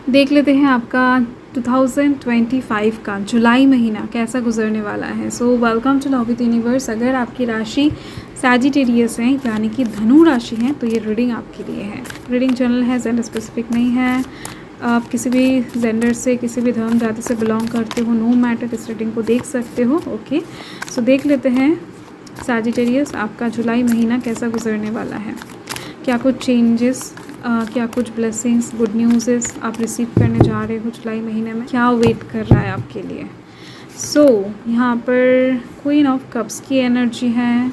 देख लेते हैं आपका 2025 का जुलाई महीना कैसा गुजरने वाला है। So welcome to love with universe. अगर आपकी राशि सैजिटेरियस है यानी कि धनु राशि है तो ये रीडिंग आपके लिए है। रीडिंग जनरल है, जेंडर स्पेसिफिक नहीं है। आप किसी भी जेंडर से, किसी भी धर्म जाति से बिलोंग करते हो, नो मैटर, इस रीडिंग को देख सकते हो। ओके, सो देख लेते हैं सैजिटेरियस आपका जुलाई महीना कैसा गुजरने वाला है। क्या कुछ चेंजेस, क्या कुछ ब्लेसिंग्स, गुड न्यूज़ आप रिसीव करने जा रहे हो जुलाई महीने में, क्या वेट कर रहा है आपके लिए। सो यहाँ पर क्वीन ऑफ कप्स की एनर्जी है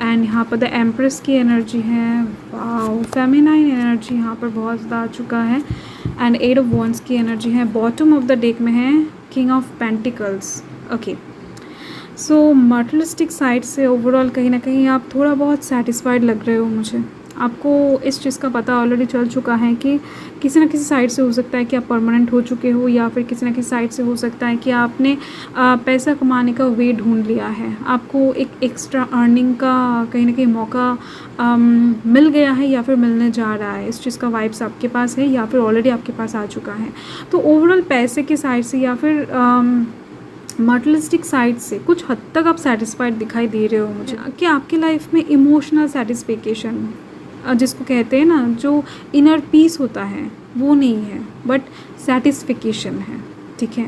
एंड यहाँ पर द एम्प्रेस की एनर्जी है। वाओ, फेमिनाइन एनर्जी यहाँ पर बहुत ज़्यादा आ चुका है एंड 8 ऑफ वॉन्ड्स की एनर्जी है। बॉटम ऑफ द डेक में है king of pentacles. Okay, so materialistic side से ओवरऑल कहीं ना कहीं आप थोड़ा बहुत सेटिस्फाइड लग रहे हो मुझे। आपको इस चीज़ का पता ऑलरेडी चल चुका है कि किसी न किसी साइड से हो सकता है कि आप परमानेंट हो चुके हो, या फिर किसी न किसी साइड से हो सकता है कि आपने पैसा कमाने का वे ढूंढ लिया है। आपको एक एक्स्ट्रा अर्निंग का कहीं ना कहीं मौका मिल गया है या फिर मिलने जा रहा है। इस चीज़ का वाइब्स आपके पास है या फिर ऑलरेडी आपके पास आ चुका है। तो ओवरऑल पैसे के साइड से या फिर मटेरियलिस्टिक साइड से कुछ हद तक आप सेटिस्फाइड दिखाई दे रहे हो मुझे कि आपकी लाइफ में इमोशनल सेटिस्फिकेशन जिसको कहते हैं ना, जो इनर पीस होता है वो नहीं है, बट सेटिस्फिकेशन है। ठीक है,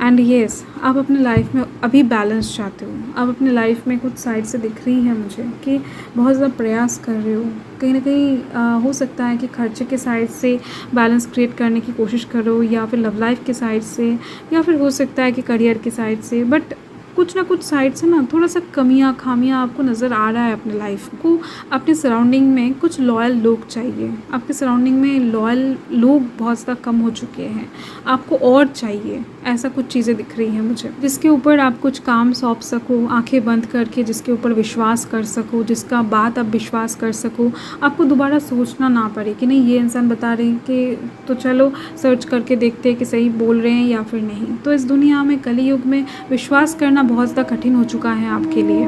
एंड येस, आप अपने लाइफ में अभी बैलेंस चाहते हो। आप अपने लाइफ में कुछ साइड से दिख रही है मुझे कि बहुत ज़्यादा प्रयास कर रहे हो। कहीं ना कहीं हो सकता है कि खर्चे के साइड से बैलेंस क्रिएट करने की कोशिश करो, या फिर लव लाइफ के साइड से, या फिर हो सकता है कि करियर के साइड से। बट कुछ ना कुछ साइड से ना थोड़ा सा कमियां खामियां आपको नज़र आ रहा है अपने लाइफ को। अपने सराउंडिंग में कुछ लॉयल लोग चाहिए। आपके सराउंडिंग में लॉयल लोग बहुत ज़्यादा कम हो चुके हैं, आपको और चाहिए। ऐसा कुछ चीज़ें दिख रही हैं मुझे जिसके ऊपर आप कुछ काम सौंप सको आंखें बंद करके, जिसके ऊपर विश्वास कर सको, जिसका बात आप विश्वास कर सको। आपको दोबारा सोचना ना पड़े कि नहीं ये इंसान बता रहे हैं कि तो चलो सर्च करके देखते हैं कि सही बोल रहे हैं या फिर नहीं। तो इस दुनिया में, कली युग में विश्वास करना बहुत ज़्यादा कठिन हो चुका है आपके लिए,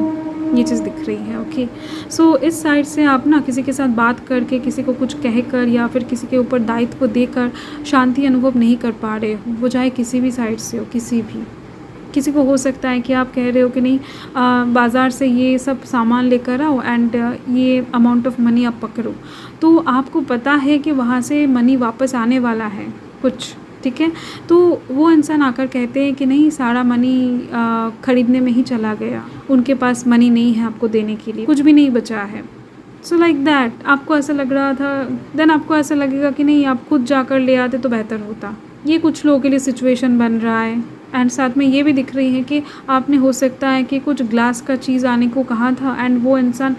ये चीज़ दिख रही है। ओके, सो इस साइड से आप ना किसी के साथ बात करके, किसी को कुछ कहकर या फिर किसी के ऊपर दायित्व देकर शांति अनुभव नहीं कर पा रहे हो। वो चाहे किसी भी साइड से हो, किसी को हो सकता है कि आप कह रहे हो कि नहीं बाज़ार से ये सब सामान लेकर आओ एंड ये अमाउंट ऑफ मनी आप पकड़ो, तो आपको पता है कि वहाँ से मनी वापस आने वाला है कुछ। ठीक है, तो वो इंसान आकर कहते हैं कि नहीं सारा मनी ख़रीदने में ही चला गया, उनके पास मनी नहीं है आपको देने के लिए, कुछ भी नहीं बचा है। सो लाइक दैट आपको ऐसा लग रहा था, देन आपको ऐसा लगेगा कि नहीं आप खुद जाकर ले आते तो बेहतर होता। ये कुछ लोगों के लिए सिचुएशन बन रहा है। एंड साथ में ये भी दिख रही है कि आपने हो सकता है कि कुछ ग्लास का चीज़ आने को कहा था एंड वो इंसान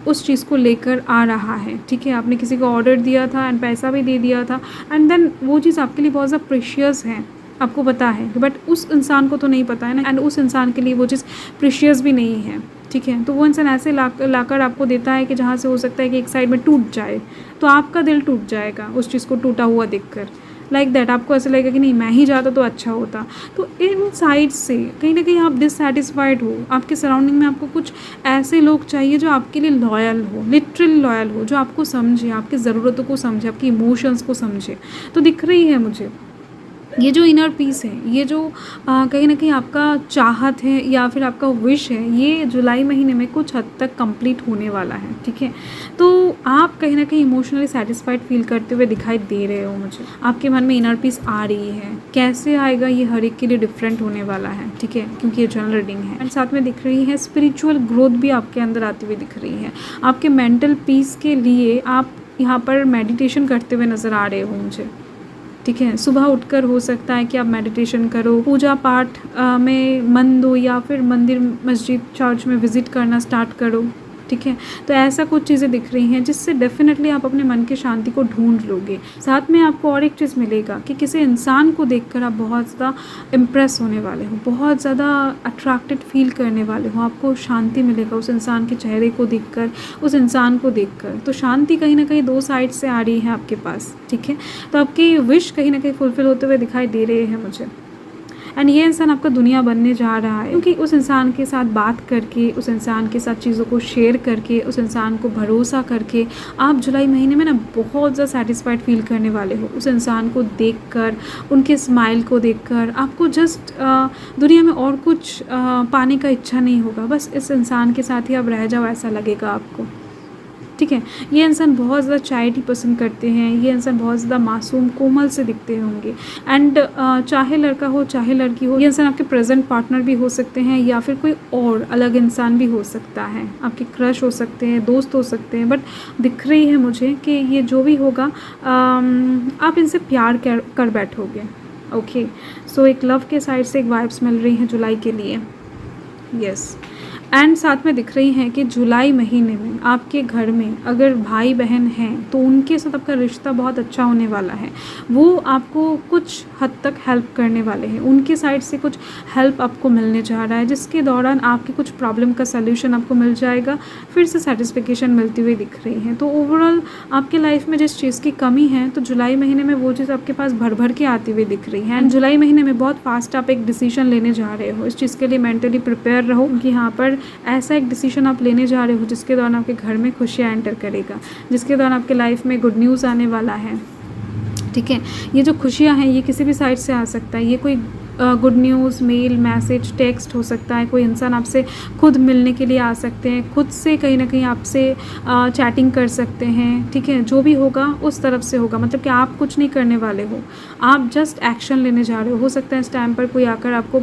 उस चीज़ को लेकर आ रहा है। ठीक है, आपने किसी को ऑर्डर दिया था एंड पैसा भी दे दिया था एंड देन वो चीज़ आपके लिए बहुत ज़्यादा प्रीशियस है, आपको पता है, बट उस इंसान को तो नहीं पता है ना, एंड उस इंसान के लिए वो चीज़ प्रीशियस भी नहीं है। ठीक है, तो वो इंसान ऐसे लाकर आपको देता है कि जहाँ से हो सकता है कि एक साइड में टूट जाए, तो आपका दिल टूट जाएगा उस चीज़ को टूटा हुआ देखकर। लाइक दैट आपको ऐसा लगेगा कि नहीं मैं ही जाता तो अच्छा होता। तो इन साइड से कहीं ना कहीं आप डिससेटिस्फाइड हो। आपके सराउंडिंग में आपको कुछ ऐसे लोग चाहिए जो आपके लिए लॉयल हो, लिटरली लॉयल हो, जो आपको समझे, आपकी ज़रूरतों को समझे, आपकी इमोशंस को समझे। तो दिख रही है मुझे ये जो इनर पीस है, ये जो कहीं ना कहीं आपका चाहत है या फिर आपका विश है, ये जुलाई महीने में कुछ हद तक कंप्लीट होने वाला है। ठीक है, तो आप कहीं ना कहीं इमोशनली सेटिस्फाइड फील करते हुए दिखाई दे रहे हो मुझे। आपके मन में इनर पीस आ रही है, कैसे आएगा ये हर एक के लिए डिफरेंट होने वाला है। ठीक है, क्योंकि ये जनरल रीडिंग है एंड साथ में दिख रही है स्पिरिचुअल ग्रोथ भी आपके अंदर आती हुई दिख रही है। आपके मेंटल पीस के लिए आप यहाँ पर मेडिटेशन करते हुए नज़र आ रहे हो मुझे। ठीक है, सुबह उठकर हो सकता है कि आप मेडिटेशन करो, पूजा पाठ में मन दो, या फिर मंदिर, मस्जिद, चर्च में विज़िट करना स्टार्ट करो। ठीक है, तो ऐसा कुछ चीज़ें दिख रही हैं जिससे डेफिनेटली आप अपने मन की शांति को ढूंढ लोगे। साथ में आपको और एक चीज़ मिलेगा कि किसी इंसान को देखकर आप बहुत ज़्यादा इम्प्रेस होने वाले हो, बहुत ज़्यादा अट्रैक्टेड फील करने वाले हो। आपको शांति मिलेगा उस इंसान के चेहरे को देखकर, उस इंसान को देखकर। तो शांति कहीं ना कहीं 2 साइड से आ रही है आपके पास। ठीक है, तो आपकी विश कहीं ना कहीं फुलफिल होते हुए दिखाई दे रहे हैं मुझे। एंड ये इंसान आपका दुनिया बनने जा रहा है, क्योंकि उस इंसान के साथ बात करके, उस इंसान के साथ चीज़ों को शेयर करके, उस इंसान को भरोसा करके आप जुलाई महीने में ना बहुत ज़्यादा सेटिस्फाइड फील करने वाले हो। उस इंसान को देखकर, उनके स्माइल को देखकर आपको जस्ट दुनिया में और कुछ पाने का इच्छा नहीं होगा, बस इस इंसान के साथ ही आप रह जाओ ऐसा लगेगा आपको। ठीक है, ये इंसान बहुत ज़्यादा चाइल्डी पसंद करते हैं, ये इंसान बहुत ज़्यादा मासूम कोमल से दिखते होंगे। एंड चाहे लड़का हो चाहे लड़की हो, ये इंसान आपके प्रेजेंट पार्टनर भी हो सकते हैं या फिर कोई और अलग इंसान भी हो सकता है, आपके क्रश हो सकते हैं, दोस्त हो सकते हैं। बट दिख रही है मुझे कि ये जो भी होगा आप इनसे प्यार कर बैठोगे। ओके, सो एक लव के साइड से एक वाइब्स मिल रही हैं जुलाई के लिए। यस, एंड साथ में दिख रही हैं कि जुलाई महीने में आपके घर में अगर भाई बहन हैं तो उनके साथ आपका रिश्ता बहुत अच्छा होने वाला है। वो आपको कुछ हद तक हेल्प करने वाले हैं, उनके साइड से कुछ हेल्प आपको मिलने जा रहा है, जिसके दौरान आपकी कुछ प्रॉब्लम का सल्यूशन आपको मिल जाएगा, फिर से सेटिस्फिकेशन मिलती हुई दिख रही है। तो ओवरऑल आपके लाइफ में जिस चीज़ की कमी है तो जुलाई महीने में वो चीज़ आपके पास भर भर के आती हुई दिख रही है। एंड जुलाई महीने में बहुत फास्ट आप एक डिसीजन लेने जा रहे हो, इस चीज़ के लिए मेंटली प्रिपेयर रहो कि यहाँ पर ऐसा एक डिसीजन आप लेने जा रहे हो जिसके दौरान आपके घर में खुशियाँ एंटर करेगा, जिसके दौरान आपके लाइफ में गुड न्यूज़ आने वाला है। ठीक है, ये जो खुशियाँ हैं ये किसी भी साइड से आ सकता है, ये कोई good news, mail, message, text हो सकता है, कोई इंसान आपसे खुद मिलने के लिए आ सकते हैं, खुद से कहीं ना कहीं आपसे चैटिंग कर सकते हैं। ठीक है, जो भी होगा उस तरफ से होगा, मतलब कि आप कुछ नहीं करने वाले हो, आप जस्ट एक्शन लेने जा रहे हो सकता है इस टाइम पर कोई आकर आपको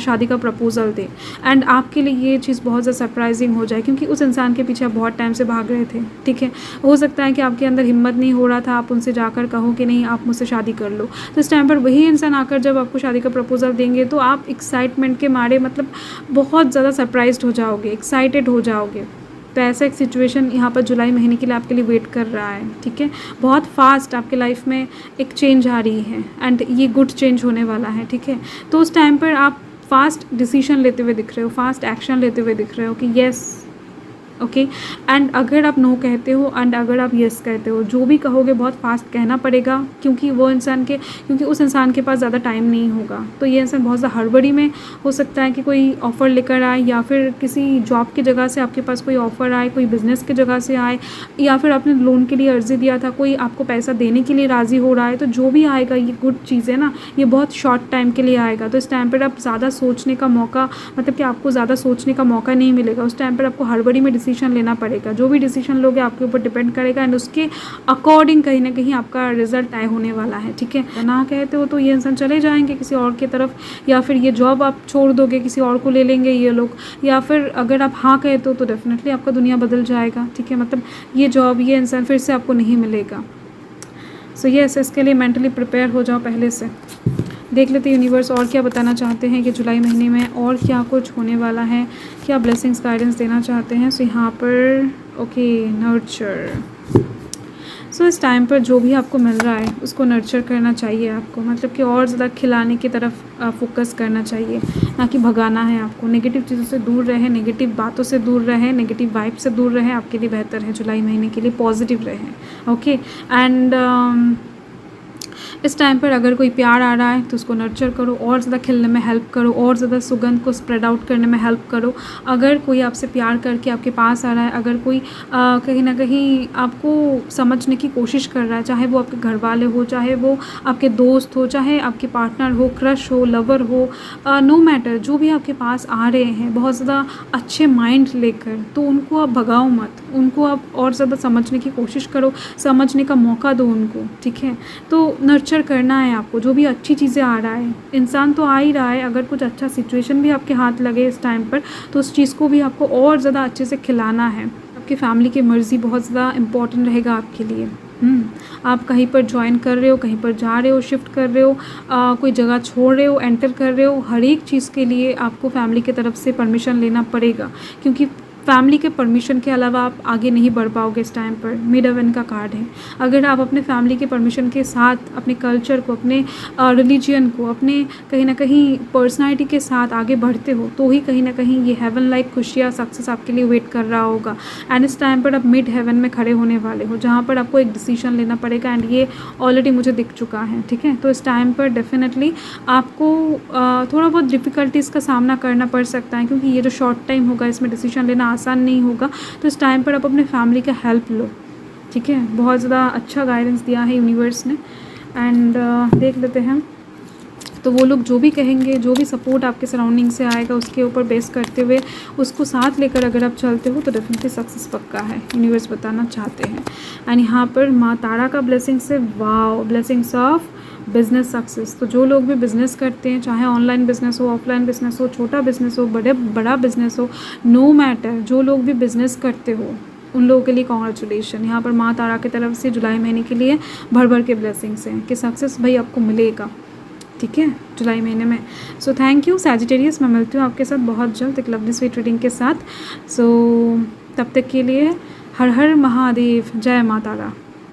शादी का प्रपोजल दे एंड आपके लिए ये चीज़ बहुत ज़्यादा सरप्राइजिंग हो जाए, क्योंकि उस इंसान के पीछे आप बहुत टाइम से भाग रहे थे। ठीक है, हो सकता है कि आपके अंदर हिम्मत नहीं हो रहा था, आप उनसे जाकर कहो कि नहीं आप मुझसे शादी कर लो, तो इस टाइम पर वही इंसान आकर जब आपको शादी का प्रपोजल देंगे तो आप एक्साइटमेंट के मारे मतलब बहुत ज़्यादा सरप्राइज्ड हो जाओगे, एक्साइटेड हो जाओगे। तो ऐसा एक सिचुएशन यहाँ पर जुलाई महीने के लिए आपके लिए वेट कर रहा है। ठीक है, बहुत फास्ट आपके लाइफ में एक चेंज आ रही है एंड ये गुड चेंज होने वाला है। ठीक है, तो उस टाइम पर आप फास्ट डिसीजन लेते हुए दिख रहे हो, फास्ट एक्शन लेते हुए दिख रहे हो कि येस ओके। एंड अगर आप नो कहते हो एंड अगर आप येस कहते हो, जो भी कहोगे बहुत फास्ट कहना पड़ेगा, क्योंकि उस इंसान के पास ज़्यादा टाइम नहीं होगा। तो ये इंसान बहुत ज़्यादा हड़बड़ी में हो सकता है कि कोई ऑफ़र लेकर आए, या फिर किसी जॉब की जगह से आपके पास कोई ऑफ़र आए, कोई बिज़नेस की जगह से आए, या फिर आपने लोन के लिए अर्जी दिया था, कोई आपको पैसा देने के लिए राज़ी हो रहा है। तो जो भी आएगा ये गुड चीज़ है ना, ये बहुत शॉर्ट टाइम के लिए आएगा। तो इस टाइम पर आप ज़्यादा सोचने का मौका, मतलब कि आपको ज़्यादा सोचने का मौका नहीं मिलेगा। उस टाइम पर आपको हड़बड़ी में डिसीजन लेना पड़ेगा, जो भी डिसीजन लोगे आपके ऊपर डिपेंड करेगा एंड उसके अकॉर्डिंग कहीं ना कहीं आपका रिजल्ट तय होने वाला है। ठीक है, ना कहते हो तो ये इंसान चले जाएंगे किसी और की तरफ, या फिर ये जॉब आप छोड़ दोगे, किसी और को ले लेंगे ये लोग, या फिर अगर आप हाँ कहते हो तो डेफिनेटली आपका दुनिया बदल जाएगा। ठीक है, मतलब ये जॉब, ये इंसान फिर से आपको नहीं मिलेगा। सो यस, इसके लिए मेंटली प्रिपेयर हो जाओ पहले से। देख लेते यूनिवर्स और क्या बताना चाहते हैं कि जुलाई महीने में और क्या कुछ होने वाला है, क्या ब्लेसिंग्स गाइडेंस देना चाहते हैं। सो यहाँ पर ओके, नर्चर। सो इस टाइम पर जो भी आपको मिल रहा है उसको नर्चर करना चाहिए आपको, मतलब कि और ज़्यादा खिलाने की तरफ फोकस करना चाहिए, ना कि भगाना है आपको। नेगेटिव चीज़ों से दूर रहे, नेगेटिव बातों से दूर रहे, नेगेटिव वाइब से दूर रहे, आपके लिए बेहतर है। जुलाई महीने के लिए पॉजिटिव रहे। ओके, एंड इस टाइम पर अगर कोई प्यार आ रहा है तो उसको नर्चर करो, और ज़्यादा खिलने में हेल्प करो, और ज़्यादा सुगंध को स्प्रेड आउट करने में हेल्प करो। अगर कोई आपसे प्यार करके आपके पास आ रहा है, अगर कोई कहीं ना कहीं आपको समझने की कोशिश कर रहा है, चाहे वो आपके घर वाले हो, चाहे वो आपके दोस्त हो, चाहे आपके पार्टनर हो, क्रश हो, लवर हो, नो मैटर, जो भी आपके पास आ रहे हैं बहुत ज़्यादा अच्छे माइंड लेकर, तो उनको आप भगाओ मत, उनको आप और ज़्यादा समझने की कोशिश करो, समझने का मौका दो उनको। ठीक है, तो नर्चर करना है आपको। जो भी अच्छी चीज़ें आ रहा है, इंसान तो आ ही रहा है, अगर कुछ अच्छा सिचुएशन भी आपके हाथ लगे इस टाइम पर तो उस चीज़ को भी आपको और ज़्यादा अच्छे से खिलाना है। आपकी फैमिली की मर्ज़ी बहुत ज़्यादा इम्पॉर्टेंट रहेगा आपके लिए। आप कहीं पर ज्वाइन कर रहे हो, कहीं पर जा रहे हो, शिफ्ट कर रहे हो, कोई जगह छोड़ रहे हो, एंटर कर रहे हो, हर एक चीज़ के लिए आपको फैमिली की तरफ से परमिशन लेना पड़ेगा, क्योंकि फैमिली के परमिशन के अलावा आप आगे नहीं बढ़ पाओगे इस टाइम पर। मिड हेवन का कार्ड है। अगर आप अपने फैमिली के परमिशन के साथ अपने कल्चर को, अपने रिलीजन को, अपने कहीं ना कहीं पर्सनालिटी के साथ आगे बढ़ते हो तो ही कहीं ना कहीं ये हेवन लाइक खुशियाँ, सक्सेस आपके लिए वेट कर रहा होगा। एंड इस टाइम पर आप मिड हेवन में खड़े होने वाले हो जहाँ पर आपको एक डिसीजन लेना पड़ेगा एंड ये ऑलरेडी मुझे दिख चुका है, ठीक है। तो इस टाइम पर डेफिनेटली आपको थोड़ा बहुत डिफ़िकल्टीज़ का सामना करना पड़ सकता है क्योंकि ये जो शॉर्ट टाइम होगा इसमें डिसीजन लेना आसान नहीं होगा। तो इस टाइम पर आप अपने फैमिली का हेल्प लो, ठीक है। बहुत ज़्यादा अच्छा गाइडेंस दिया है यूनिवर्स ने। एंड देख लेते हैं तो वो लोग जो भी कहेंगे, जो भी सपोर्ट आपके सराउंडिंग से आएगा उसके ऊपर बेस करते हुए उसको साथ लेकर अगर आप चलते हो तो डेफिनेटली सक्सेस पक्का है, यूनिवर्स बताना चाहते हैं। एंड यहाँ पर माँ तारा का ब्लेसिंग से wow, blessings of business success. तो जो लोग भी बिज़नेस करते हैं, चाहे ऑनलाइन बिज़नेस हो, ऑफलाइन बिज़नेस हो, छोटा बिज़नेस हो, बड़ा बिज़नेस हो, नो मैटर, जो लोग भी बिज़नेस करते हो उन लोगों के लिए कॉन्ग्रेचुलेशन। यहाँ पर माँ तारा की तरफ से जुलाई महीने के लिए भर भर के ब्लेसिंग्स हैं कि सक्सेस भाई आपको मिलेगा, ठीक है, जुलाई महीने में। So thank you Sagittarius. मैं मिलती हूँ आपके साथ बहुत जल्द एक लवली स्वीट रीडिंग के साथ। सो तब तक के लिए हर हर महादेव, जय माँ तारा।